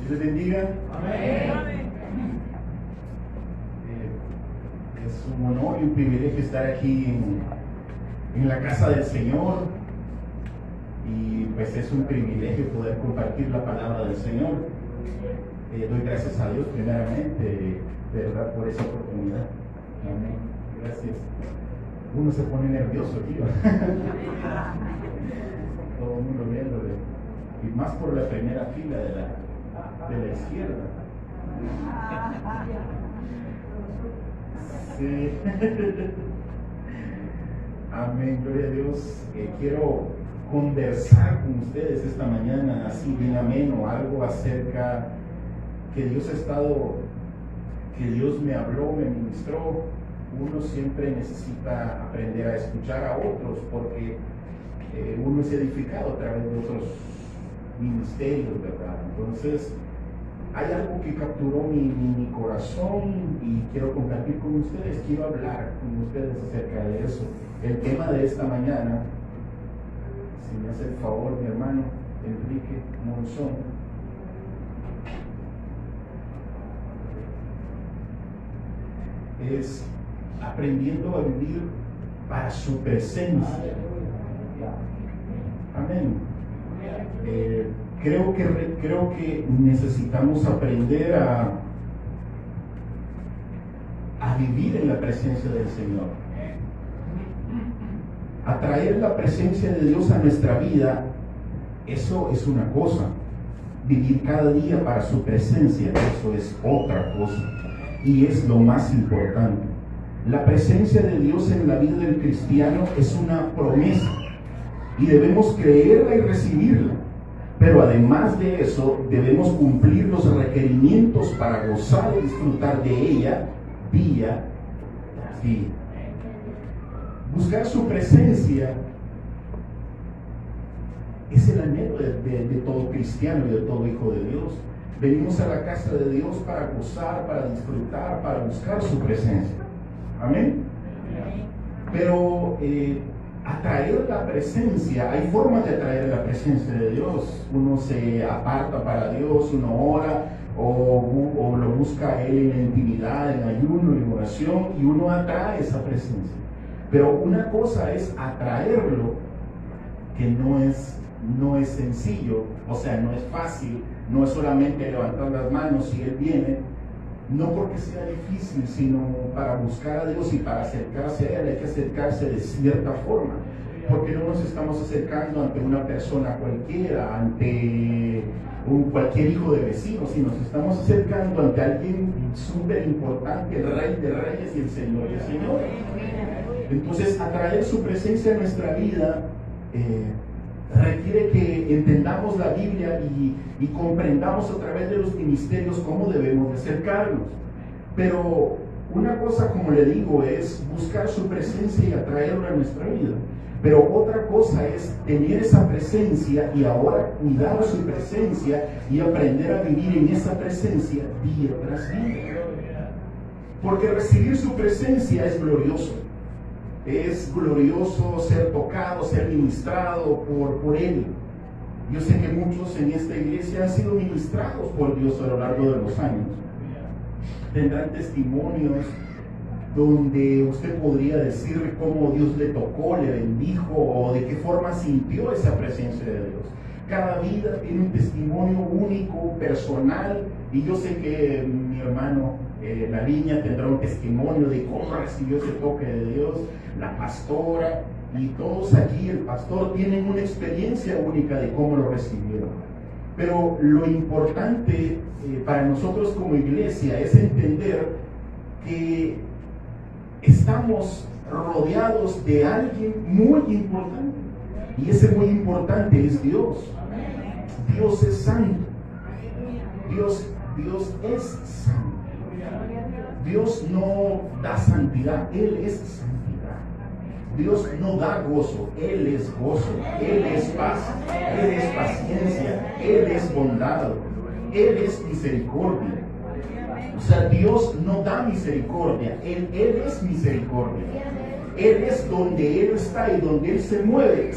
Dios les bendiga. Es un honor y un privilegio estar aquí en la casa del Señor. Y pues es un privilegio poder compartir la palabra del Señor. Doy gracias a Dios primeramente, ¿verdad?, por esa oportunidad. Amén. Gracias. Uno se pone nervioso aquí, todo el mundo viéndole. Y más por la primera fila de la izquierda. Sí. Amén, gloria a Dios. Quiero conversar con ustedes esta mañana, así bien ameno, algo acerca que Dios me habló, me ministró. Uno siempre necesita aprender a escuchar a otros porque uno es edificado a través de otros ministerios, ¿verdad? Entonces, hay algo que capturó mi corazón y quiero compartir con ustedes, quiero hablar con ustedes acerca de eso. El tema de esta mañana, si me hace el favor, mi hermano Enrique Monzón, es aprendiendo a vivir para su presencia. Amén. Creo que necesitamos aprender a vivir en la presencia del Señor. Atraer la presencia de Dios a nuestra vida, eso es una cosa. Vivir cada día para su presencia, eso es otra cosa. Y es lo más importante. La presencia de Dios en la vida del cristiano es una promesa y debemos creerla y recibirla. Pero además de eso, debemos cumplir los requerimientos para gozar y disfrutar de ella día tras día. Buscar su presencia es el anhelo de todo cristiano y de todo hijo de Dios. Venimos a la casa de Dios para gozar, para disfrutar, para buscar su presencia. Amén. Pero atraer la presencia, hay formas de atraer la presencia de Dios. Uno se aparta para Dios, uno ora o lo busca a Él en intimidad, en ayuno, en oración, y uno atrae esa presencia. Pero una cosa es atraerlo, que no es sencillo, o sea, no es fácil, no es solamente levantar las manos y Él viene, no porque sea difícil, sino para buscar a Dios y para acercarse a Él hay que acercarse de cierta forma, porque no nos estamos acercando ante una persona cualquiera, ante cualquier hijo de vecino, sino nos estamos acercando ante alguien súper importante, el Rey de Reyes y el Señor de Señores. Entonces, atraer su presencia a nuestra vida requiere que entendamos la Biblia y comprendamos a través de los ministerios cómo debemos de acercarnos. Pero una cosa, como le digo, es buscar su presencia y atraerla a nuestra vida. Pero otra cosa es tener esa presencia y ahora cuidar su presencia y aprender a vivir en esa presencia día tras día. Porque recibir su presencia es glorioso. Es glorioso ser tocado, ser ministrado por Él. Yo sé que muchos en esta iglesia han sido ministrados por Dios a lo largo de los años. Tendrán testimonios donde usted podría decir cómo Dios le tocó, le bendijo o de qué forma sintió esa presencia de Dios. Cada vida tiene un testimonio único, personal, y yo sé que mi hermano la niña tendrá un testimonio de cómo recibió ese toque de Dios, la pastora, y todos aquí, el pastor, tienen una experiencia única de cómo lo recibieron. Pero lo importante para nosotros como iglesia es entender que estamos rodeados de alguien muy importante, y ese muy importante es Dios. Dios es santo. Dios es santo. Dios no da santidad, Él es santidad. Dios no da gozo, Él es gozo. Él es paz, Él es paciencia, Él es bondad, Él es misericordia. O sea, Dios no da misericordia, Él es misericordia. Él es donde Él está y donde Él se mueve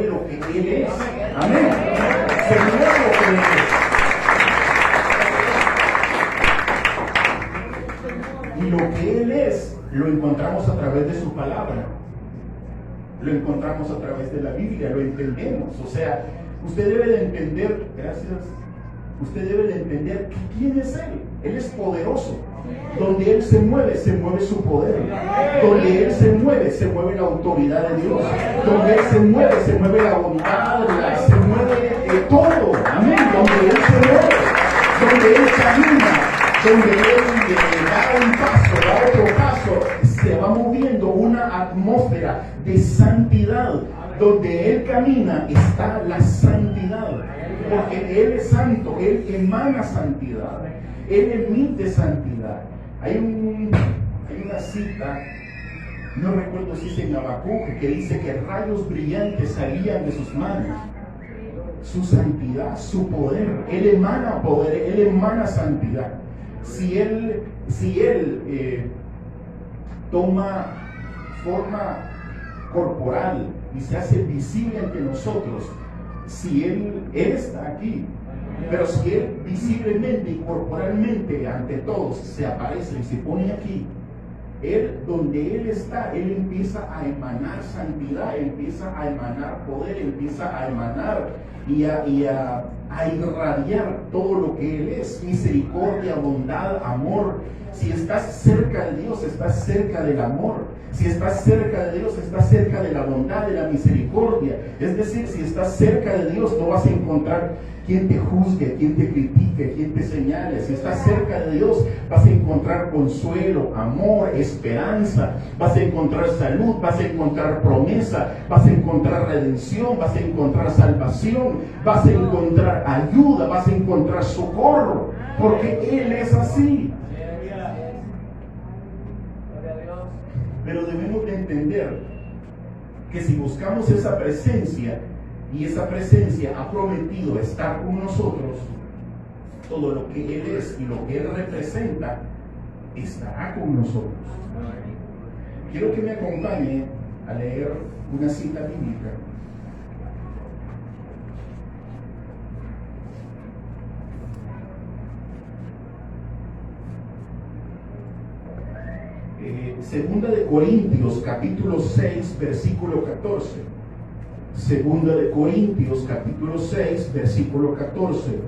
lo que Él es. Amén. Se mueve lo que Él es. Y lo que Él es, lo encontramos a través de su palabra. Lo encontramos a través de la Biblia, lo entendemos. O sea, usted debe de entender, gracias, usted debe de entender quién es Él. Él es poderoso. Donde Él se mueve su poder. Donde Él se mueve la autoridad de Dios. Donde Él se mueve la bondad, se mueve todo. Amén. Donde Él se mueve, donde Él camina, donde Él da un paso, da otro paso, se va moviendo una atmósfera de santidad. Donde Él camina está la santidad. Porque Él es santo, Él emana santidad. Él emite santidad. Hay una cita, no recuerdo si es en Habacuc, que dice que rayos brillantes salían de sus manos. Su santidad, su poder. Él emana poder, Él emana santidad. Si Él toma forma corporal y se hace visible ante nosotros, si Él está aquí. Pero si Él visiblemente y corporalmente ante todos se aparece y se pone aquí, Él, donde Él está, Él empieza a emanar santidad, empieza a emanar poder, empieza a emanar y a irradiar todo lo que Él es: misericordia, bondad, amor. Si estás cerca de Dios, estás cerca del amor. Si estás cerca de Dios, estás cerca de la bondad, de la misericordia. Es decir, si estás cerca de Dios, no vas a encontrar quien te juzgue, quien te critique, quien te señale. Si estás cerca de Dios, vas a encontrar consuelo, amor, esperanza. Vas a encontrar salud, vas a encontrar promesa, vas a encontrar redención, vas a encontrar salvación, vas a encontrar ayuda, vas a encontrar socorro. Porque Él es así. Pero debemos de entender que si buscamos esa presencia, y esa presencia ha prometido estar con nosotros, todo lo que Él es y lo que Él representa estará con nosotros. Quiero que me acompañe a leer una cita bíblica. Segunda de Corintios capítulo 6 versículo 14. Segunda de Corintios capítulo 6 versículo 14,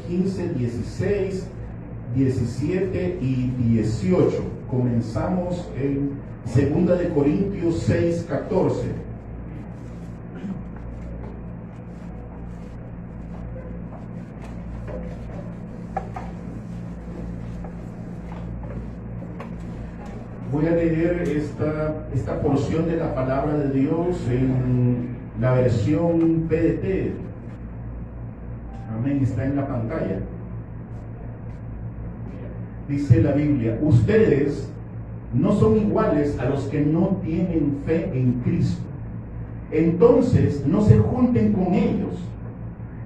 15, 16, 17 y 18. Comenzamos en Segunda de Corintios 6, 14. Voy a leer esta porción de la palabra de Dios en la versión PDT. Amén, está en la pantalla. Dice la Biblia: ustedes no son iguales a los que no tienen fe en Cristo. Entonces no se junten con ellos.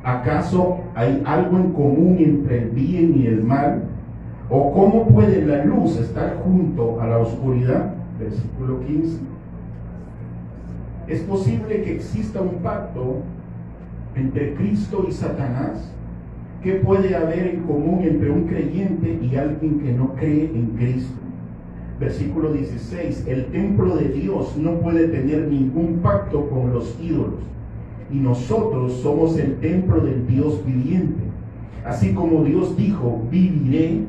¿Acaso hay algo en común entre el bien y el mal? ¿O cómo puede la luz estar junto a la oscuridad? Versículo 15. ¿Es posible que exista un pacto entre Cristo y Satanás? ¿Qué puede haber en común entre un creyente y alguien que no cree en Cristo? Versículo 16. El templo de Dios no puede tener ningún pacto con los ídolos, y nosotros somos el templo del Dios viviente. Así como Dios dijo: viviré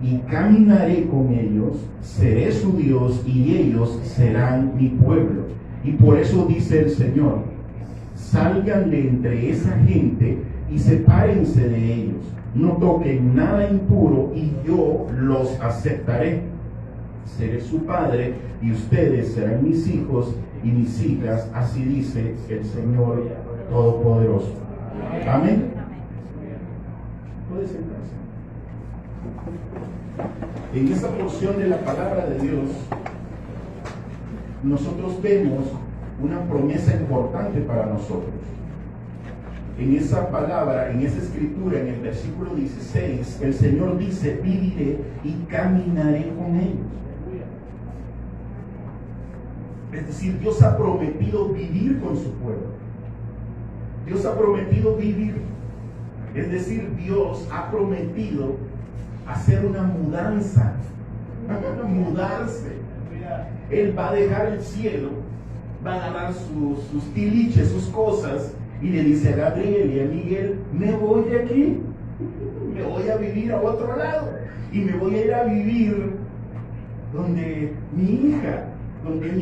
y caminaré con ellos, seré su Dios y ellos serán mi pueblo. Y por eso dice el Señor: salgan de entre esa gente y sepárense de ellos, no toquen nada impuro y yo los aceptaré. Seré su padre y ustedes serán mis hijos y mis hijas, así dice el Señor Todopoderoso. Amén. Puede sentarse. En esta porción de la palabra de Dios, nosotros vemos una promesa importante para nosotros. En esa palabra, en esa escritura, en el versículo 16, el Señor dice: viviré y caminaré con ellos. Es decir, Dios ha prometido vivir con su pueblo. Dios ha prometido vivir. Es decir, Dios ha prometido hacer una mudanza. Mudarse. Él va a dejar el cielo, va a agarrar sus tiliches, sus cosas, y le dice a Gabriel y a Miguel: me voy de aquí, me voy a vivir a otro lado, y me voy a ir a vivir donde mi hija, donde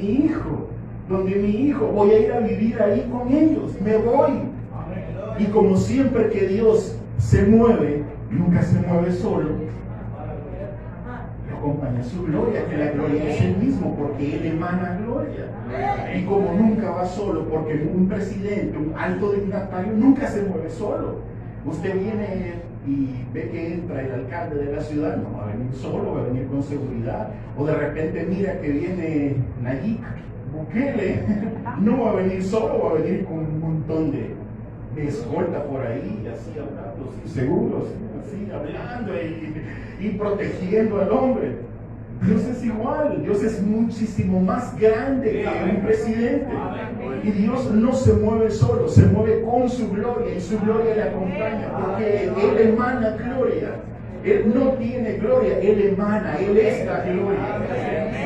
mi hijo, voy a ir a vivir ahí con ellos, me voy. Y como siempre que Dios se mueve, nunca se mueve solo, le acompaña su gloria, que la gloria es Él mismo, porque Él emana gloria. Y como nunca va solo, porque un presidente, un alto dignatario, nunca se mueve solo. Usted viene y ve que entra el alcalde de la ciudad, no va a venir solo, va a venir con seguridad. O de repente mira que viene Nayib Bukele, no va a venir solo, va a venir con un montón de escolta por ahí, así hablando, seguros, así hablando y protegiendo al hombre. Dios es igual, Dios es muchísimo más grande que un presidente. Y Dios no se mueve solo, se mueve con su gloria, y su gloria le acompaña, porque Él emana gloria. Él no tiene gloria, Él emana, Él es la gloria.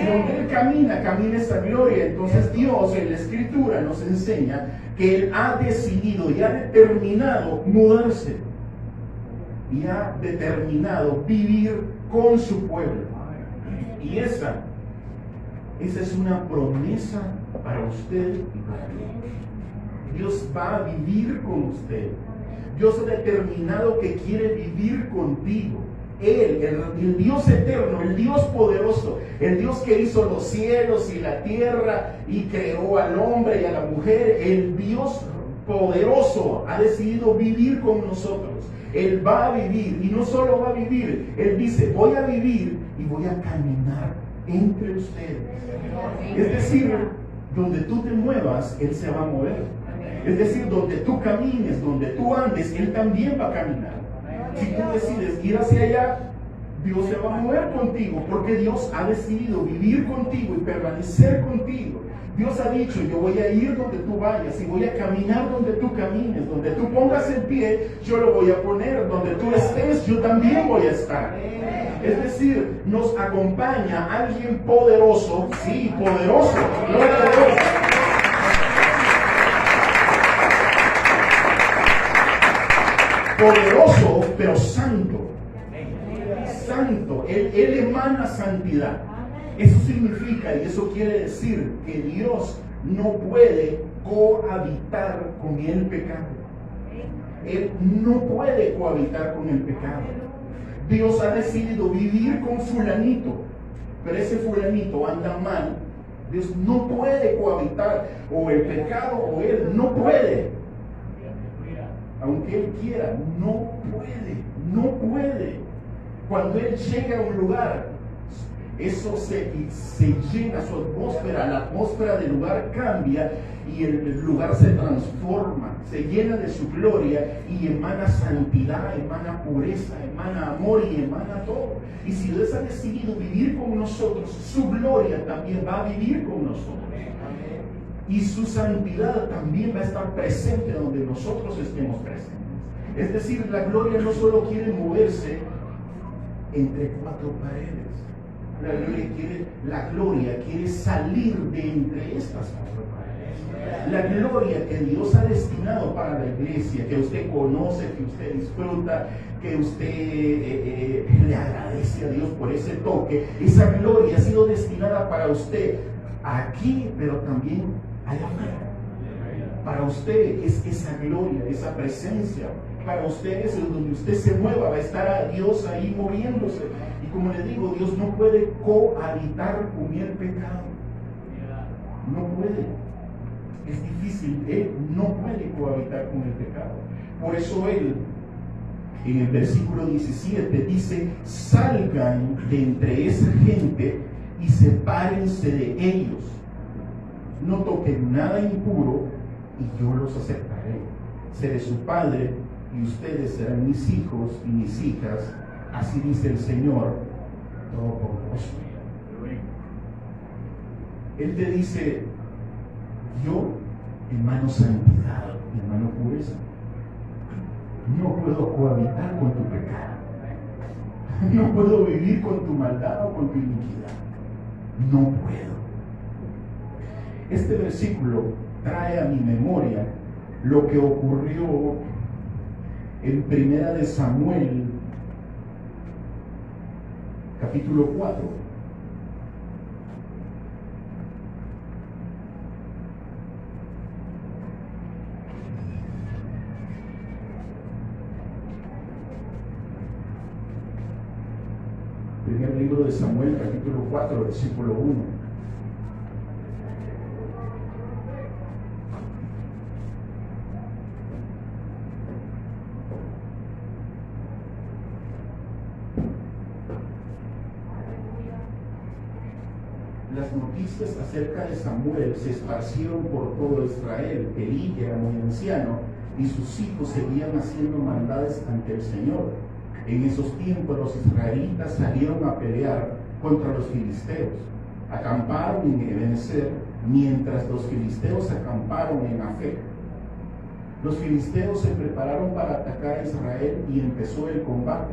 Y donde Él camina esa gloria. Entonces Dios en la Escritura nos enseña que Él ha decidido y ha determinado mudarse. Y ha determinado vivir con su pueblo. Y esa es una promesa para usted y para mí. Dios va a vivir con usted. Dios ha determinado que quiere vivir contigo. Él, el Dios eterno, el Dios poderoso, el Dios que hizo los cielos y la tierra y creó al hombre y a la mujer, el Dios poderoso ha decidido vivir con nosotros. Él va a vivir, y no solo va a vivir, Él dice: voy a vivir y voy a caminar entre ustedes. Es decir, donde tú te muevas, Él se va a mover. Es decir, donde tú camines, donde tú andes, Él también va a caminar. Si tú decides ir hacia allá, Dios se va a mover contigo, porque Dios ha decidido vivir contigo y permanecer contigo. Dios ha dicho: yo voy a ir donde tú vayas y voy a caminar donde tú camines, donde tú pongas el pie, yo lo voy a poner, donde tú estés, yo también voy a estar. Es decir, nos acompaña alguien poderoso, sí, poderoso, gloria a Dios. Poderoso, pero santo. Santo, Él emana santidad. Eso significa, y eso quiere decir, que Dios no puede cohabitar con el pecado. Él no puede cohabitar con el pecado. Dios ha decidido vivir con fulanito, pero ese fulanito anda mal. Dios no puede cohabitar, o el pecado o Él no puede. Aunque Él quiera, no puede. Cuando Él llega a un lugar, eso se llena, su atmósfera, la atmósfera del lugar cambia y el lugar se transforma, se llena de su gloria y emana santidad, emana pureza, emana amor y emana todo. Y si Dios ha decidido vivir con nosotros, su gloria también va a vivir con nosotros. Y su santidad también va a estar presente donde nosotros estemos presentes. Es decir, la gloria no solo quiere moverse entre cuatro paredes. La gloria quiere salir de entre estas cuatro paredes. La gloria que Dios ha destinado para la iglesia, que usted conoce, que usted disfruta, que usted le agradece a Dios por ese toque, esa gloria ha sido destinada para usted aquí, pero también allá afuera. Para usted es esa gloria, esa presencia. Para usted es donde usted se mueva, va a estar a Dios ahí moviéndose. Y como le digo, Dios no puede cohabitar con el pecado. No puede. Es difícil. Él no puede cohabitar con el pecado. Por eso Él, en el versículo 17, dice: salgan de entre esa gente y sepárense de ellos. No toquen nada impuro y yo los aceptaré. Seré su padre y ustedes serán mis hijos y mis hijas. Así dice el Señor Todopoderoso. Él te dice: Yo, hermano, santidad, hermano, pureza. No puedo cohabitar con tu pecado. No puedo vivir con tu maldad o con tu iniquidad. No puedo. Este versículo trae a mi memoria lo que ocurrió en Primera de Samuel, capítulo 4. Primer libro de Samuel, capítulo 4, versículo 1. Las noticias acerca de Samuel se esparcieron por todo Israel. Elí era muy anciano y sus hijos seguían haciendo maldades ante el Señor. En esos tiempos los israelitas salieron a pelear contra los filisteos. Acamparon en Ebenezer, mientras los filisteos acamparon en Afec. Los filisteos se prepararon para atacar a Israel y empezó el combate.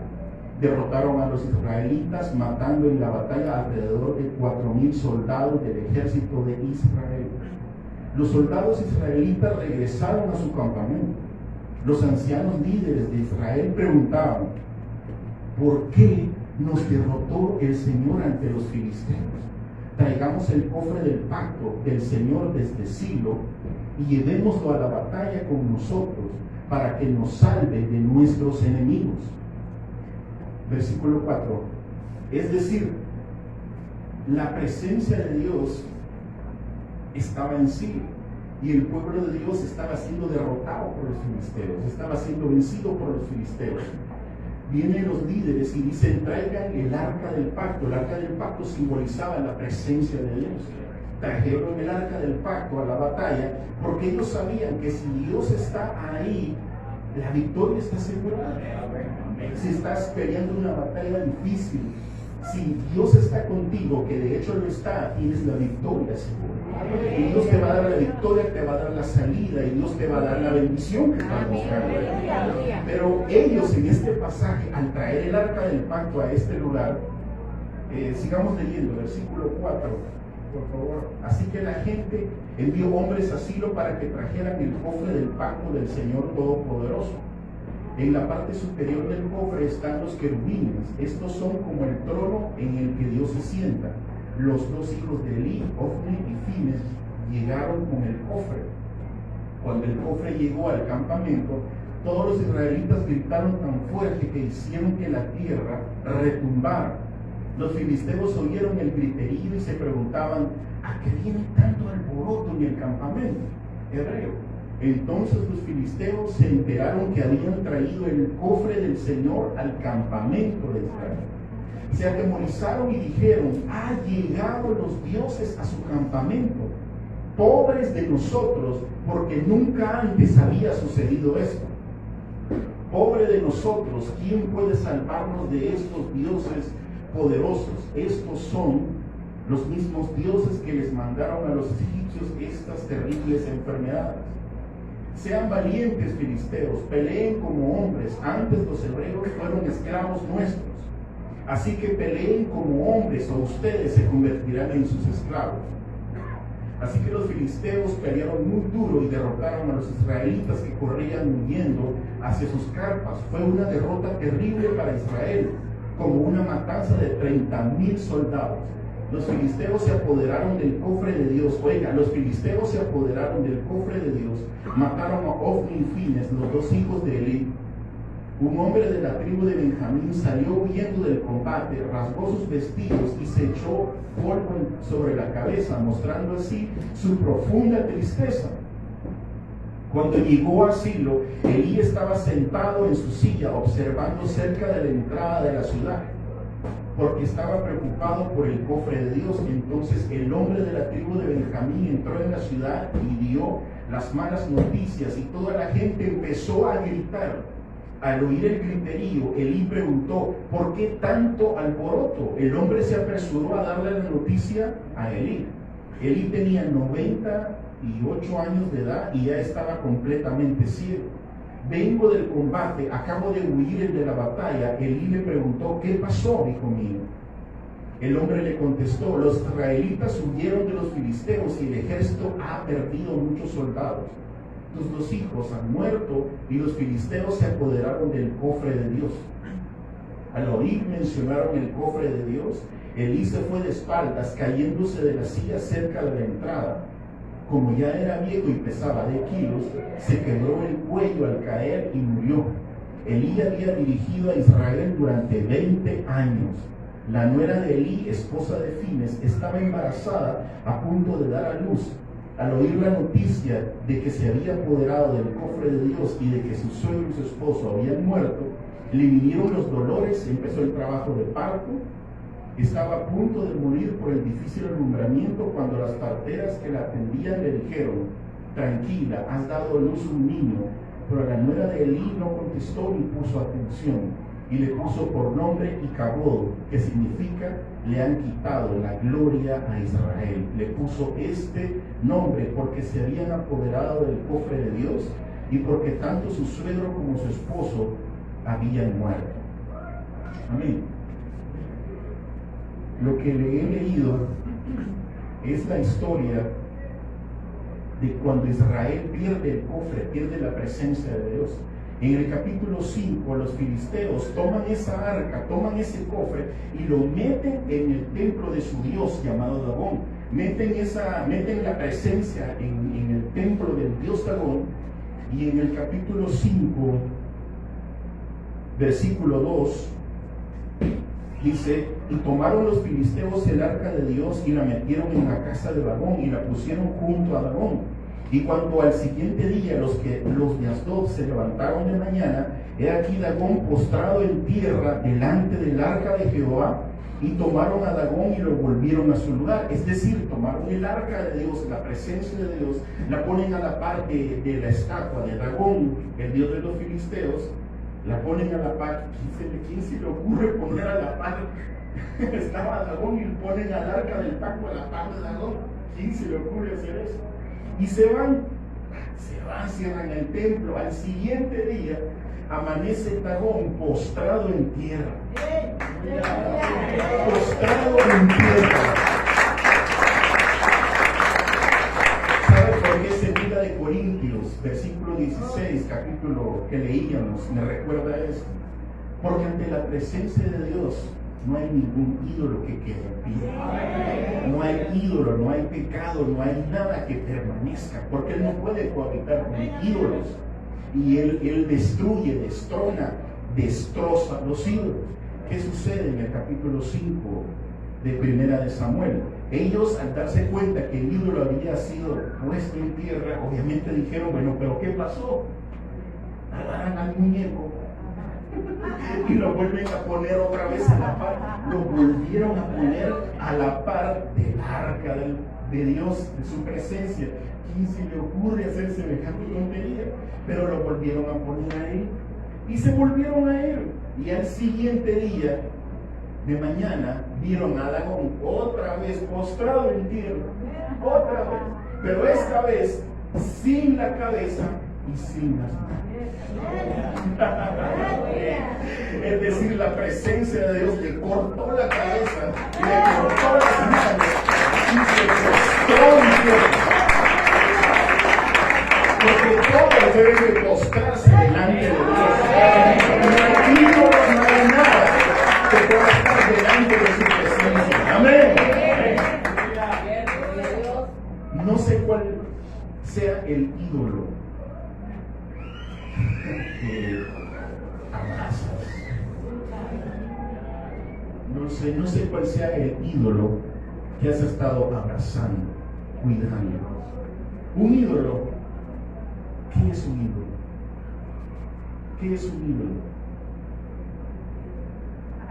Derrotaron a los israelitas, matando en la batalla alrededor de 4,000 soldados del ejército de Israel. Los soldados israelitas regresaron a su campamento. Los ancianos líderes de Israel preguntaban: ¿por qué nos derrotó el Señor ante los filisteos? Traigamos el cofre del pacto del Señor desde Silo y llevémoslo a la batalla con nosotros para que nos salve de nuestros enemigos. Versículo 4. Es decir, la presencia de Dios estaba en Silo y el pueblo de Dios estaba siendo derrotado por los filisteos, estaba siendo vencido por los filisteos. Vienen los líderes y dicen: traigan el arca del pacto. El arca del pacto simbolizaba la presencia de Dios. Trajeron el arca del pacto a la batalla porque ellos sabían que si Dios está ahí, la victoria está asegurada. Si estás peleando una batalla difícil, si Dios está contigo, que de hecho lo está, tienes la victoria segura. Y Dios te va a dar la victoria, te va a dar la salida, y Dios te va a dar la bendición que estás buscando. Pero ellos en este pasaje, al traer el arca del pacto a este lugar, sigamos leyendo, versículo 4, por favor. Así que la gente envió hombres a Silo para que trajeran el cofre del pacto del Señor Todopoderoso. En la parte superior del cofre están los querubines. Estos son como el trono en el que Dios se sienta. Los dos hijos de Elí, Ofni y Fines, llegaron con el cofre. Cuando el cofre llegó al campamento, todos los israelitas gritaron tan fuerte que hicieron que la tierra retumbara. Los filisteos oyeron el griterío y se preguntaban: ¿a qué viene tanto alboroto en el campamento hebreo? Entonces los filisteos se enteraron que habían traído el cofre del Señor al campamento de Israel. Se atemorizaron y dijeron: ha llegado los dioses a su campamento. Pobres de nosotros, porque nunca antes había sucedido esto. Pobre de nosotros, ¿quién puede salvarnos de estos dioses poderosos? Estos son los mismos dioses que les mandaron a los egipcios estas terribles enfermedades. Sean valientes, filisteos, peleen como hombres. Antes los hebreos fueron esclavos nuestros. Así que peleen como hombres o ustedes se convertirán en sus esclavos. Así que los filisteos pelearon muy duro y derrotaron a los israelitas que corrían huyendo hacia sus carpas. Fue una derrota terrible para Israel, como una matanza de 30,000 soldados. Los filisteos se apoderaron del cofre de Dios. Oiga, los filisteos se apoderaron del cofre de Dios. Mataron a Ofni y Fines, los dos hijos de Elí. Un hombre de la tribu de Benjamín salió huyendo del combate, rasgó sus vestidos y se echó polvo sobre la cabeza, mostrando así su profunda tristeza. Cuando llegó a Silo, Elí estaba sentado en su silla, observando cerca de la entrada de la ciudad, porque estaba preocupado por el cofre de Dios. Entonces el hombre de la tribu de Benjamín entró en la ciudad y dio las malas noticias, y toda la gente empezó a gritar. Al oír el griterío, Elí preguntó: ¿por qué tanto alboroto? El hombre se apresuró a darle la noticia a Elí. Elí tenía 90 años de edad y ya estaba completamente ciego. Vengo del combate, acabo de huir de la batalla. Elí le preguntó: ¿qué pasó, hijo mío? El hombre le contestó: los israelitas huyeron de los filisteos y el ejército ha perdido muchos soldados. Tus dos hijos han muerto y los filisteos se apoderaron del cofre de Dios. Al oír mencionar el cofre de Dios, Elí se fue de espaldas, cayéndose de la silla cerca de la entrada. Como ya era viejo y pesaba 10 kilos, se quebró el cuello al caer y murió. Elí había dirigido a Israel durante 20 años. La nuera de Elí, esposa de Fines, estaba embarazada a punto de dar a luz. Al oír la noticia de que se había apoderado del cofre de Dios y de que su suegro y su esposo habían muerto, le vinieron los dolores, empezó el trabajo de parto. Estaba a punto de morir por el difícil alumbramiento cuando las parteras que la atendían le dijeron: tranquila, has dado a luz un niño. Pero la nuera de Elí no contestó ni puso atención, y le puso por nombre Icabod, que significa le han quitado la gloria a Israel. Le puso este nombre porque se habían apoderado del cofre de Dios y porque tanto su suegro como su esposo habían muerto. Amén. Lo que le he leído es la historia de cuando Israel pierde el cofre, pierde la presencia de Dios. En el capítulo 5, los filisteos toman esa arca, toman ese cofre y lo meten en el templo de su Dios llamado Dagón. Meten la presencia en el templo del Dios Dagón. Y en el capítulo 5, versículo 2, dice: y tomaron los filisteos el arca de Dios y la metieron en la casa de Dagón y la pusieron junto a Dagón. Y cuando al siguiente día los de Asdod se levantaron de mañana, he aquí Dagón postrado en tierra delante del arca de Jehová, y tomaron a Dagón y lo volvieron a su lugar. Es decir, tomaron el arca de Dios, la presencia de Dios, la ponen a la par de la estatua de Dagón, el dios de los filisteos, la ponen a la par. ¿Quién se le ocurre poner a la par? Estaba Dagón y ponen al arca del pacto a la par de Dagón. ¿Quién se le ocurre hacer eso? Y se van, cierran el templo. Al siguiente día amanece Dagón postrado en tierra. Postrado en tierra. ¿Sabe por qué Segunda de Corintios, versículo 16, capítulo que leíamos, me recuerda eso? Porque ante la presencia de Dios no hay ningún ídolo que quede en pie. No hay ídolo, no hay pecado, no hay nada que permanezca, porque Él no puede cohabitar con ídolos. Y Él destruye, destrona, destroza los ídolos. ¿Qué sucede en el capítulo 5 de Primera de Samuel? Ellos, al darse cuenta que el ídolo había sido puesto en tierra, obviamente dijeron: bueno, pero ¿qué pasó? Agarran al muñeco y lo vuelven a poner otra vez a la par. Lo volvieron a poner a la par del arca de Dios, de su presencia. ¿Quién se le ocurre hacer semejante tontería? Pero lo volvieron a poner a él y se volvieron a él. Y al siguiente día de mañana vieron a Dagón otra vez postrado en tierra, otra vez, pero esta vez sin la cabeza y sin las manos. Es decir, la presencia de Dios le cortó la cabeza, le cortó las manos y se postró en tierra. Porque todos deben de postrarse delante de Dios. No hay ídolos, no hay nada que pueda estar delante de su presencia. Amén. No sé cuál sea el ídolo que abrazas. No sé cuál sea el ídolo que has estado abrazando, cuidando. Un ídolo. ¿Qué es un ídolo? ¿Qué es un ídolo?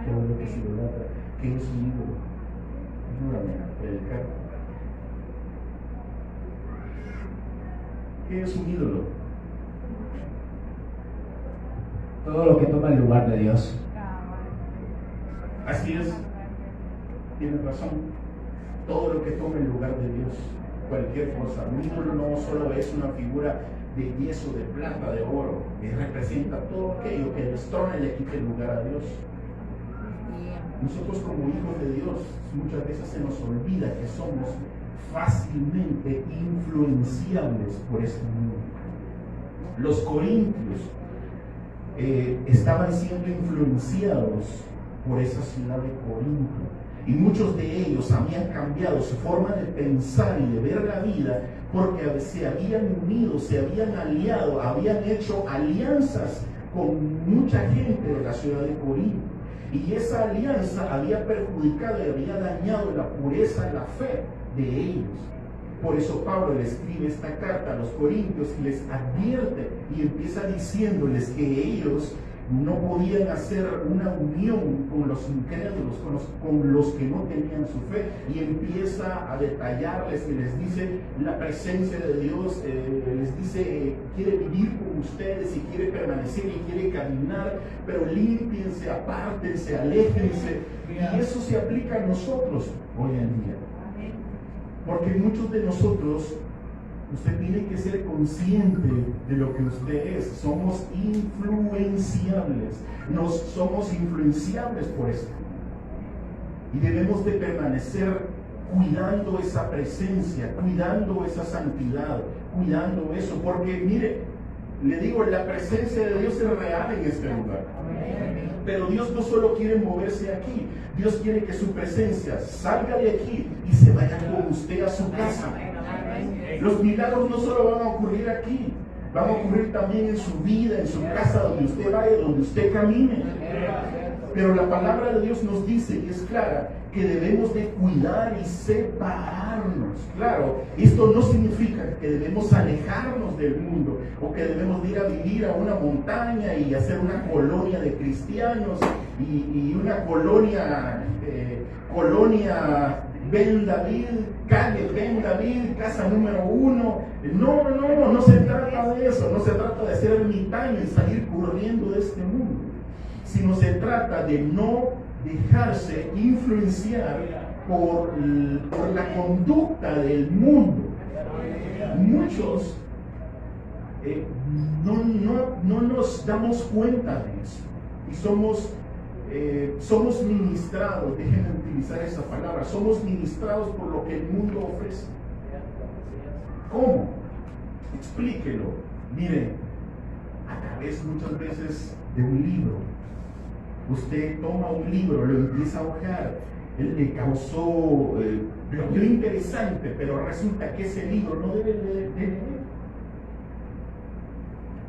Todo lo que se idolatra. ¿Qué es un ídolo? Ayúdame a predicar. ¿Qué es un ídolo? Todo lo que toma el lugar de Dios. Así es. Tienes razón. Todo lo que toma el lugar de Dios. cualquier cosa. Un ídolo no solo es una figura de yeso, de plata, de oro, que representa todo aquello que destrona y le quita el lugar a Dios. Nosotros como hijos de Dios muchas veces se nos olvida que somos fácilmente influenciables por este mundo. Los corintios estaban siendo influenciados por esa ciudad de Corinto, y muchos de ellos habían cambiado su forma de pensar y de ver la vida porque se habían unido, se habían aliado, habían hecho alianzas con mucha gente de la ciudad de Corinto, y esa alianza había perjudicado y había dañado la pureza, la fe de ellos. Por eso Pablo le escribe esta carta a los corintios y les advierte y empieza diciéndoles que ellos no podían hacer una unión con los incrédulos, con los que no tenían su fe, y empieza a detallarles y les dice la presencia de Dios, les dice quiere vivir con ustedes y quiere permanecer y quiere caminar, pero límpiense, apártense, aléjense, y eso se aplica a nosotros hoy en día. Porque muchos de nosotros, usted tiene que ser consciente de lo que usted es. Somos influenciables. Somos influenciables por esto. Y debemos de permanecer cuidando esa presencia, cuidando esa santidad, cuidando eso. Porque mire, le digo, la presencia de Dios es real en este lugar. Pero Dios no solo quiere moverse aquí, Dios quiere que su presencia salga de aquí y se vaya con usted a su casa. Los milagros no solo van a ocurrir aquí, van a ocurrir también en su vida, en su casa, donde usted vaya, donde usted camine. Pero la palabra de Dios nos dice, y es clara, que debemos de cuidar y separarnos. Claro, esto no significa que debemos alejarnos del mundo o que debemos de ir a vivir a una montaña y hacer una colonia de cristianos y una colonia Ben David, calle Ben David, casa número 1. No se trata de eso, no se trata de ser ermitaño y salir corriendo de este mundo, sino se trata de no dejarse influenciar por la conducta del mundo. Muchos no nos damos cuenta de eso y somos ministrados, déjenme utilizar esa palabra, somos ministrados por lo que el mundo ofrece. ¿Cómo? Explíquelo. Mire, a través muchas veces de un libro. Usted toma un libro, lo empieza a hojear, él le causó, lo vio interesante, pero resulta que ese libro no debe de leer,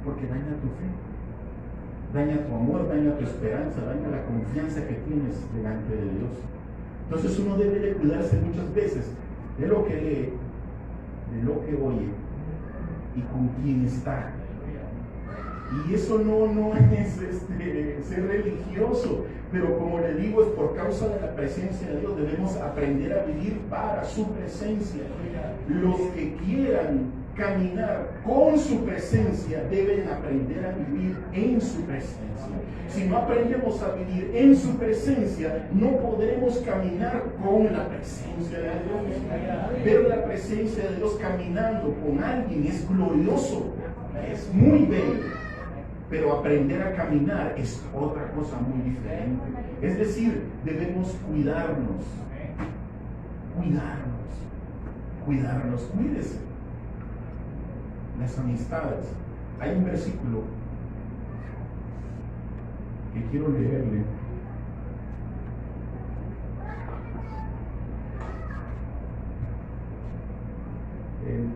porque daña tu fe, daña tu amor, daña tu esperanza, daña la confianza que tienes delante de Dios. Entonces uno debe de cuidarse muchas veces de lo que lee, de lo que oye y con quién está. Y eso no es ser religioso, pero como le digo, es por causa de la presencia de Dios. Debemos aprender a vivir para su presencia. Los que quieran caminar con su presencia deben aprender a vivir en su presencia. Si no aprendemos a vivir en su presencia, no podremos caminar con la presencia de Dios. Ver la presencia de Dios caminando con alguien es glorioso, es muy bello. Pero aprender a caminar es otra cosa muy diferente. Es decir, debemos cuidarnos, cuídese. Las amistades. Hay un versículo que quiero leerle. El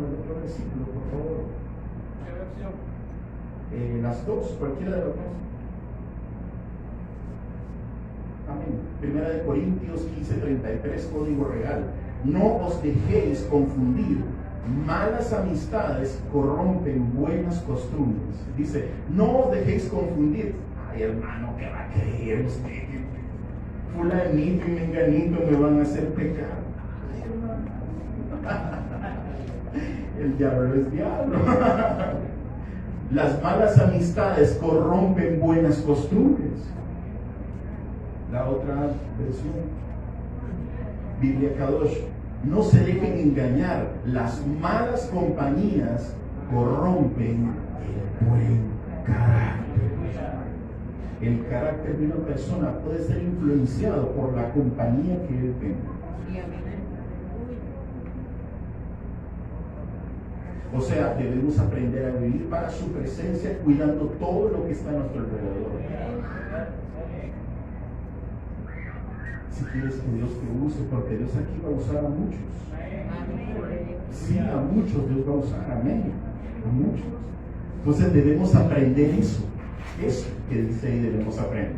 otro versículo, por favor. Las dos, cualquiera de las dos. Amén. Primera de Corintios 15:33, código real. No os dejéis confundir. Malas amistades corrompen buenas costumbres. Dice, no os dejéis confundir. Ay, hermano, ¿qué va a creer usted? Fulanito y menganito me van a hacer pecar. Ay, hermano. El diablo es diablo. Las malas amistades corrompen buenas costumbres. La otra versión. Biblia Kadosh. No se dejen engañar. Las malas compañías corrompen el buen carácter. El carácter de una persona puede ser influenciado por la compañía que él tenga. O sea, debemos aprender a vivir para su presencia, cuidando todo lo que está a nuestro alrededor. Si quieres que Dios te use, porque Dios aquí va a usar a muchos. Sí, a muchos Dios va a usar, amén. A muchos. Entonces debemos aprender eso. Eso que dice ahí debemos aprender.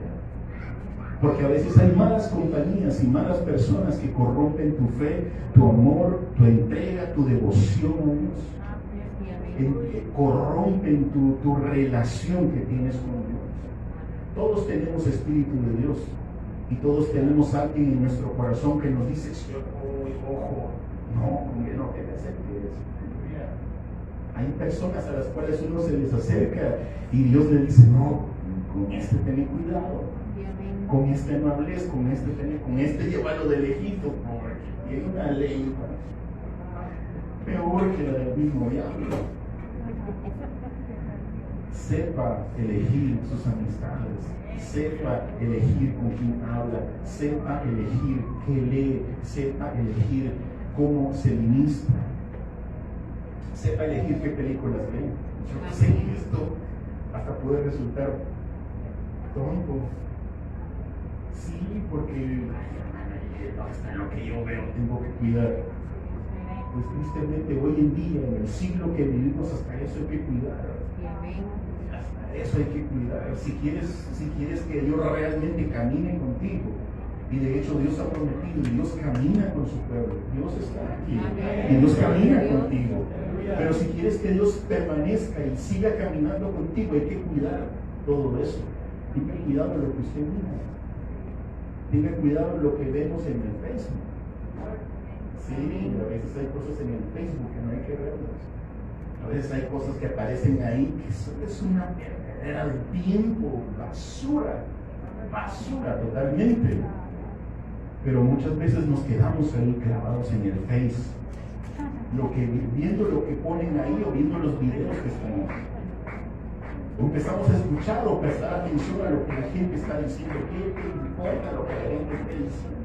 Porque a veces hay malas compañías y malas personas que corrompen tu fe, tu amor, tu entrega, tu devoción a Dios. Corrompen tu relación que tienes con Dios. Todos tenemos Espíritu de Dios y todos tenemos alguien en nuestro corazón que nos dice: ojo, no, que no te acerques. Hay personas a las cuales uno se les acerca y Dios le dice: no, con este ten cuidado, con este no hables, con este llévalo de lejito, porque tiene una ley peor que la del mismo diablo. Sepa elegir sus amistades, sepa elegir con quién habla, sepa elegir qué lee, sepa elegir cómo se ministra, sepa elegir qué películas ve. Yo sé que esto hasta puede resultar tonto. Sí, porque hasta en lo que yo veo tengo que cuidar. Pues tristemente hoy en día, en el siglo que vivimos, hasta eso hay que cuidar. Hasta eso hay que cuidar. Si quieres que Dios realmente camine contigo, y de hecho Dios ha prometido, Dios camina con su pueblo, Dios está aquí, y Dios camina contigo. Pero si quieres que Dios permanezca y siga caminando contigo, hay que cuidar todo eso. Tenga cuidado de lo que usted mira. Tenga cuidado de lo que vemos en el Facebook. Sí, a veces hay cosas en el Facebook que no hay que verlas. A veces hay cosas que aparecen ahí que es una perdedera de tiempo, basura totalmente. Pero muchas veces nos quedamos ahí clavados en el Face, viendo lo que ponen ahí o viendo los videos que están ahí. O empezamos a escuchar o prestar atención a lo que la gente está diciendo. ¿Qué te importa lo que la gente está diciendo?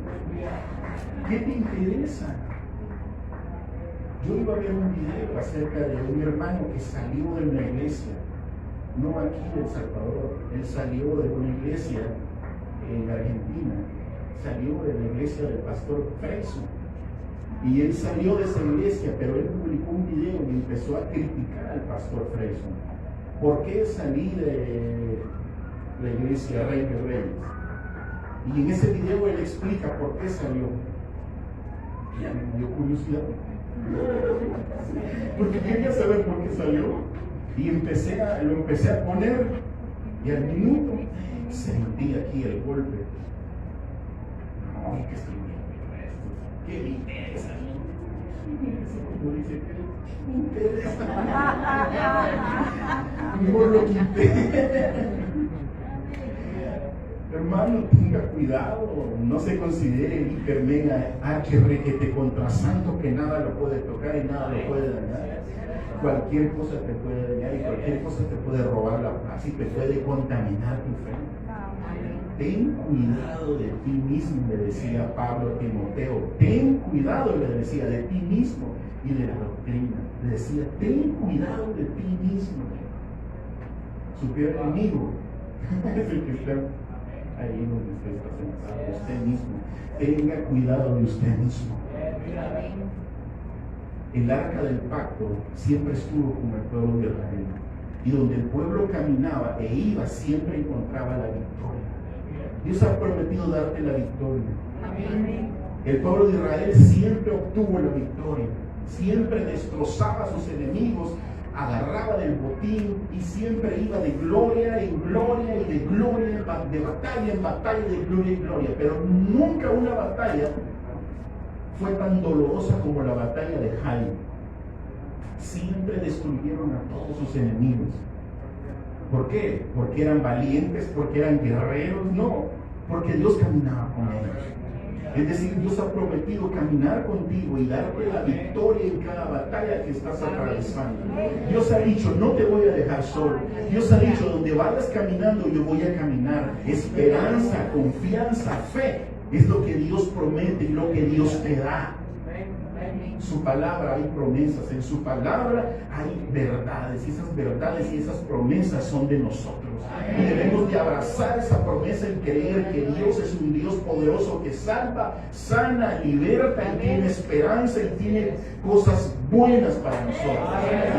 ¿Qué te interesa? Yo iba a ver un video acerca de un hermano que salió de una iglesia, no aquí de El Salvador, él salió de una iglesia en Argentina, salió de la iglesia del pastor Freyson, y él salió de esa iglesia, pero él publicó un video y empezó a criticar al pastor Freyson. ¿Por qué salí de la iglesia Rey de Reyes? Y en ese video él explica por qué salió. Y a mí me dio curiosidad, porque quería saber por qué salió. Y lo empecé a poner, y al minuto sentí aquí el golpe. No, ¿qué estoy viendo esto? ¿Qué me interesa? Como dice, ¿qué me interesa? No lo quité. Hermano, tenga cuidado, no se considere el hiper mega requete contra santo que nada lo puede tocar y nada lo puede dañar. Cualquier cosa te puede dañar y cualquier cosa te puede robar la paz y te puede contaminar tu fe. Ten cuidado de ti mismo, le decía Pablo a Timoteo. Ten cuidado, le decía, de ti mismo y de la doctrina. Le decía, ten cuidado de ti mismo. Su peor enemigo es el que está ahí donde usted está sentado, usted mismo. Tenga cuidado de usted mismo. El arca del pacto siempre estuvo con el pueblo de Israel, y donde el pueblo caminaba e iba, siempre encontraba la victoria. Dios ha prometido darte la victoria. El pueblo de Israel siempre obtuvo la victoria, siempre destrozaba a sus enemigos, agarraba del botín y siempre iba de gloria en gloria y de gloria, de batalla en batalla, de gloria en gloria. Pero nunca una batalla fue tan dolorosa como la batalla de Jai. Siempre destruyeron a todos sus enemigos. ¿Por qué? ¿Porque eran valientes? ¿Porque eran guerreros? No, porque Dios caminaba con ellos. Es decir, Dios ha prometido caminar contigo y darte la victoria en cada batalla que estás atravesando. Dios ha dicho, no te voy a dejar solo. Dios ha dicho, donde vayas caminando, yo voy a caminar. Esperanza, confianza, fe, es lo que Dios promete y lo que Dios te da. En su palabra hay promesas, en su palabra hay verdades, y esas verdades y esas promesas son de nosotros. Y debemos de abrazar esa promesa y creer que Dios es un Dios poderoso que salva, sana, liberta y tiene esperanza y tiene cosas buenas para nosotros.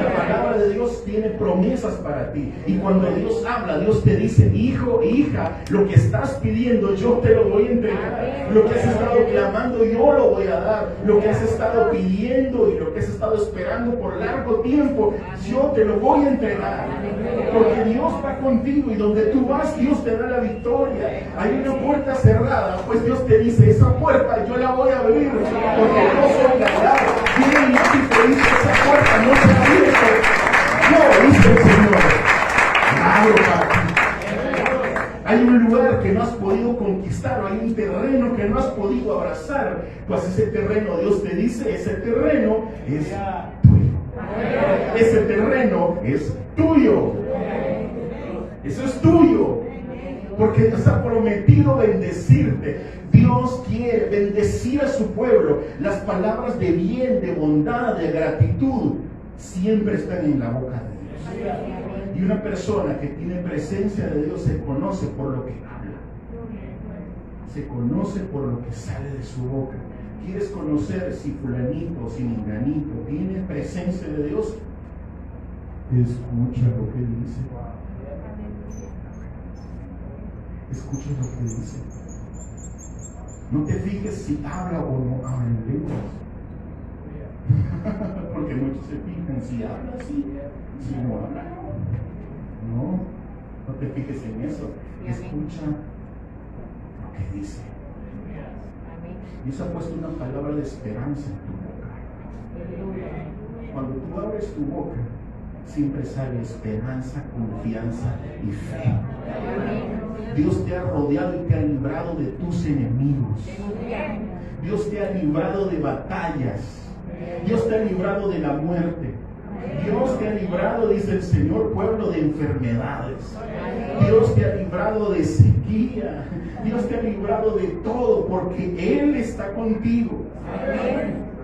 La palabra de Dios tiene promesas para ti. Y cuando Dios habla, Dios te dice, hijo, hija, lo que estás pidiendo yo te lo voy a entregar. Lo que has estado clamando yo lo voy a dar. Lo que has estado pidiendo y lo que has estado esperando por largo tiempo, yo te lo voy a entregar. Porque Dios va contigo y donde tú vas, Dios te da la victoria. Hay una puerta cerrada, pues Dios te dice, esa puerta yo la voy a abrir, porque yo soy la llave. Viene Dios y te dice, esa puerta no se abre, yo, dice el Señor, la abro para ti. Hay un lugar que no has podido conquistar, o hay un terreno que no has podido abrazar, pues ese terreno, Dios te dice, ese terreno es tuyo. Ese terreno es tuyo. Eso es tuyo. Porque Dios ha prometido bendecirte. Dios quiere bendecir a su pueblo. Las palabras de bien, de bondad, de gratitud, siempre están en la boca de Dios. Y una persona que tiene presencia de Dios se conoce por lo que habla. Se conoce por lo que sale de su boca. ¿Quieres conocer si fulanito o si menganito tiene presencia de Dios? Escucha lo que dice. Escucha lo que dice. No te fijes si habla o no habla en lenguas. Porque muchos se fijan si habla, sí, si no habla, no. No te fijes en eso. Escucha lo que dice. Dios ha puesto una palabra de esperanza en tu boca. Cuando tú abres tu boca, siempre sale esperanza, confianza y fe. Dios te ha rodeado y te ha librado de tus enemigos. Dios te ha librado de batallas. Dios te ha librado de la muerte. Dios te ha librado, dice el Señor, pueblo, de enfermedades. Dios te ha librado de sequía. Dios te ha librado de todo porque Él está contigo.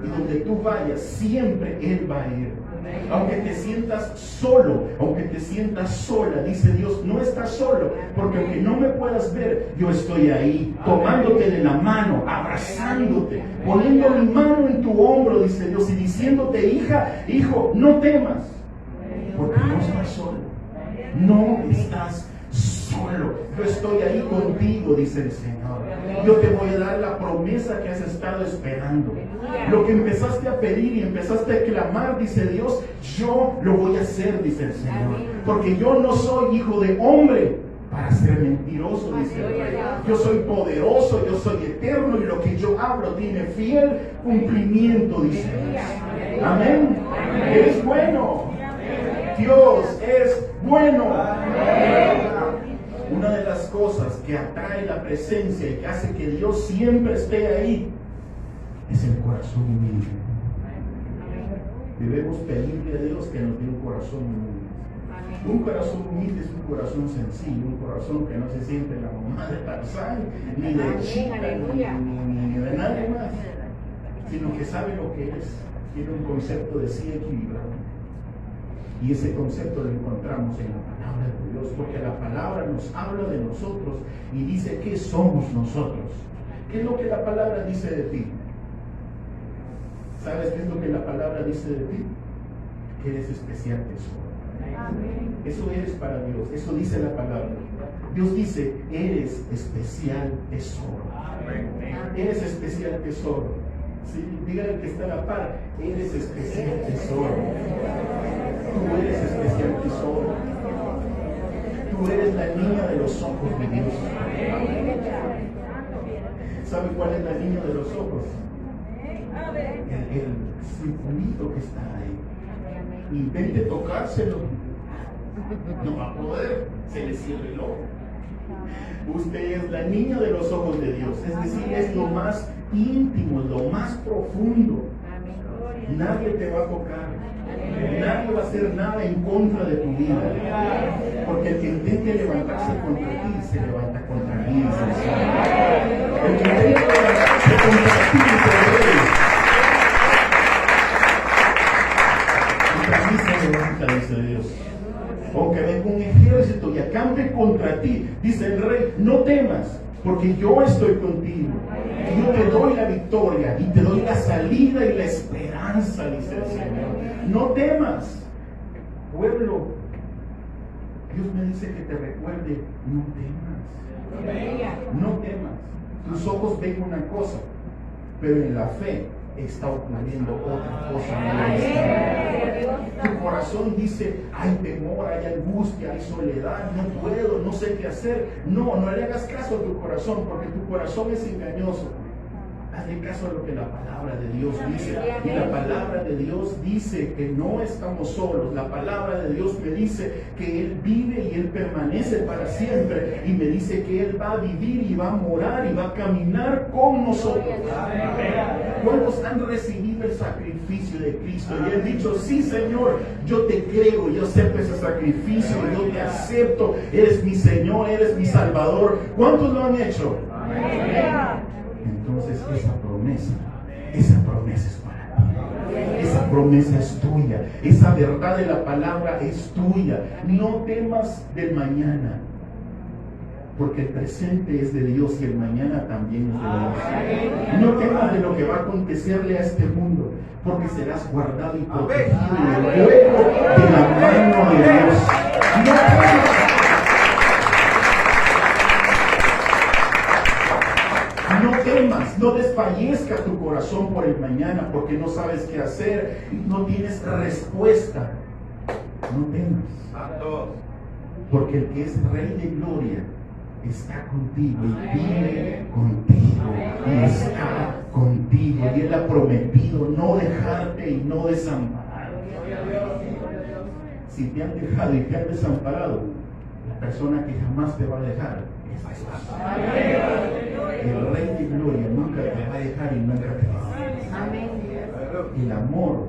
Y donde tú vayas, siempre Él va a ir. Aunque te sientas solo, aunque te sientas sola, dice Dios, no estás solo, porque aunque no me puedas ver, yo estoy ahí, tomándote de la mano, abrazándote, poniendo mi mano en tu hombro, dice Dios, y diciéndote, hija, hijo, no temas, porque no estás solo, no estás solo, yo estoy ahí contigo, dice el Señor. Yo te voy a dar la promesa que has estado esperando. Lo que empezaste a pedir y empezaste a clamar, dice Dios, yo lo voy a hacer, dice el Señor. Porque yo no soy hijo de hombre para ser mentiroso, dice el Rey. Yo soy poderoso, yo soy eterno y lo que yo hablo tiene fiel cumplimiento, dice Dios. Amén. Él es bueno. Dios es bueno. Una de las cosas que atrae la presencia y que hace que Dios siempre esté ahí es el corazón humilde. Debemos pedirle a Dios que nos dé un corazón humilde. Un corazón humilde es un corazón sencillo, un corazón que no se siente la mamá de Tarzán, ni de Chica, ni de nadie más, sino que sabe lo que es. Tiene un concepto de sí equilibrado. Y ese concepto lo encontramos en la palabra de Dios, porque la palabra nos habla de nosotros y dice qué somos nosotros. ¿Qué es lo que la palabra dice de ti? ¿Sabes qué es lo que la palabra dice de ti? Que eres especial tesoro. Amén. Eso eres para Dios, eso dice la palabra. Dios dice, eres especial tesoro. Amén. Eres especial tesoro. Sí, dígale que está a la par, eres especial tesoro. Tú eres especial tesoro. Tú eres la niña de los ojos de Dios. ¿Sabe cuál es la niña de los ojos? El circulito que está ahí. Intente tocárselo, no va a poder, se le cierra el ojo. Usted es la niña de los ojos de Dios, es decir, es lo más íntimos, lo más profundo. Nadie te va a tocar. Nadie va a hacer nada en contra de tu vida. Porque el que intente levantarse contra ti, se levanta contra mí, dice el Señor. El que intente levantarse contra ti, contra mí se levanta, dice Dios. Aunque venga un ejército y acampe contra ti, dice el rey, no temas, porque yo estoy contigo. Y yo te doy la victoria y te doy la salida y la esperanza, dice el Señor. No temas, pueblo. Dios me dice que te recuerde, no temas. No temas. Tus ojos ven una cosa, pero en la fe está ocurriendo otra cosa. Tu corazón dice, hay temor, hay angustia, hay soledad, no puedo, no sé qué hacer. No le hagas caso a tu corazón, porque tu corazón es engañoso. Hazle caso a lo que la palabra de Dios dice. Y la palabra de Dios dice que no estamos solos. La palabra de Dios me dice que Él vive y Él permanece para siempre. Y me dice que Él va a vivir y va a morar y va a caminar con nosotros. ¿Cuántos han recibido el sacrificio de Cristo y han dicho, sí, Señor, yo te creo, yo acepto ese sacrificio, yo te acepto, eres mi Señor, eres mi Salvador? ¿Cuántos lo han hecho? Entonces esa promesa es para ti. Esa promesa es tuya. Esa verdad de la palabra es tuya. No temas del mañana, porque el presente es de Dios y el mañana también es de Dios. No temas de lo que va a acontecerle a este mundo, porque serás guardado y protegido en el fuego de la mano de Dios. No temas. No temas, no desfallezca tu corazón por el mañana, porque no sabes qué hacer y no tienes respuesta. No temas, porque el que es Rey de Gloria está contigo y vive contigo y está contigo, y Él ha prometido no dejarte y no desampararte. Si te han dejado y te han desamparado, la persona que jamás te va a dejar es Dios. El Rey de Gloria nunca te va a dejar y nunca te va a dejar. El amor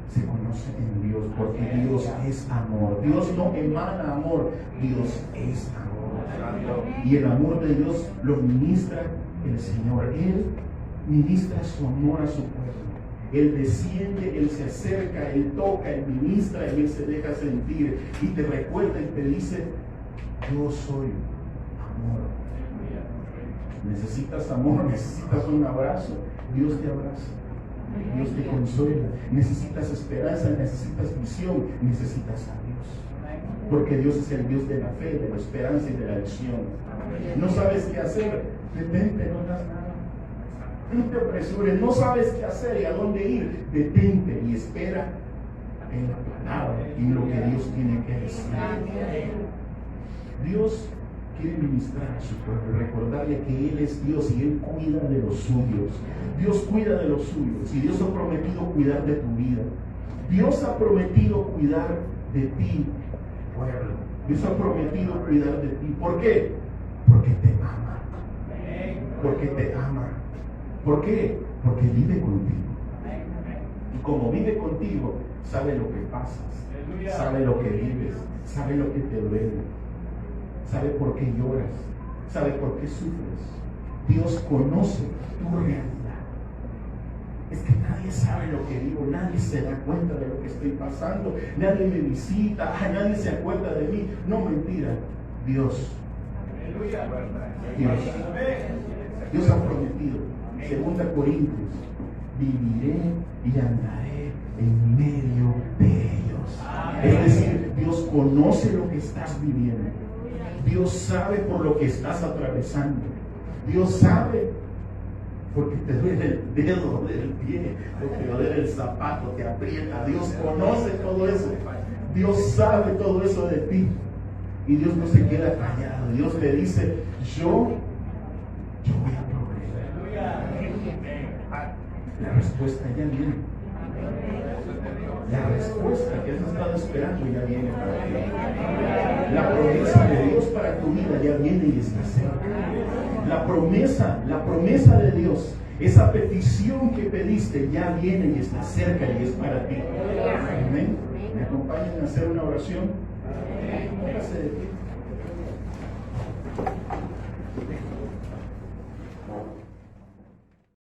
se conoce en Dios, porque Dios es amor. Dios no emana amor, Dios es amor. Y el amor de Dios lo ministra el Señor. Él ministra su amor a su pueblo. Él desciende, Él se acerca, Él toca, Él ministra y Él se deja sentir. Y te recuerda y te dice, yo soy amor. Necesitas amor, necesitas un abrazo, Dios te abraza, Dios te consuela. Necesitas esperanza, necesitas visión, necesitas a Dios, porque Dios es el Dios de la fe, de la esperanza y de la acción. No sabes qué hacer, detente, no hagas nada, no te apresures. No sabes qué hacer y a dónde ir, detente y espera en la palabra y en lo que Dios tiene que decir. Dios quiere ministrar a su pueblo, recordarle que Él es Dios y Él cuida de los suyos. Dios cuida de los suyos y Dios ha prometido cuidar de tu vida. Dios ha prometido cuidar de ti, pueblo. Dios ha prometido cuidar de ti. ¿Por qué? Porque te ama. Porque te ama. ¿Por qué? Porque vive contigo. Y como vive contigo, sabe lo que pasas, sabe lo que vives, sabe lo que te duele, sabe por qué lloras, sabe por qué sufres. Dios conoce tu realidad. Es que nadie sabe lo que vivo, nadie se da cuenta de lo que estoy pasando, nadie me visita, nadie se acuerda de mí. No, mentira. Dios ha prometido, 2 Corintios, viviré y andaré en medio de ellos. Es decir, Dios conoce lo que estás viviendo. Dios sabe por lo que estás atravesando. Dios sabe porque te duele el dedo del pie, o te duele el zapato, te aprieta. Dios conoce todo eso. Dios sabe todo eso de ti. Y Dios no se queda callado. Dios le dice, yo voy a proveer. La respuesta ya viene. La respuesta que has estado esperando ya viene para ti. La promesa de Dios para tu vida ya viene y está cerca. La promesa de Dios Esa petición que pediste ya viene y está cerca y es para ti. Amén. ¿Me acompañan a hacer una oración? Póngase de pie.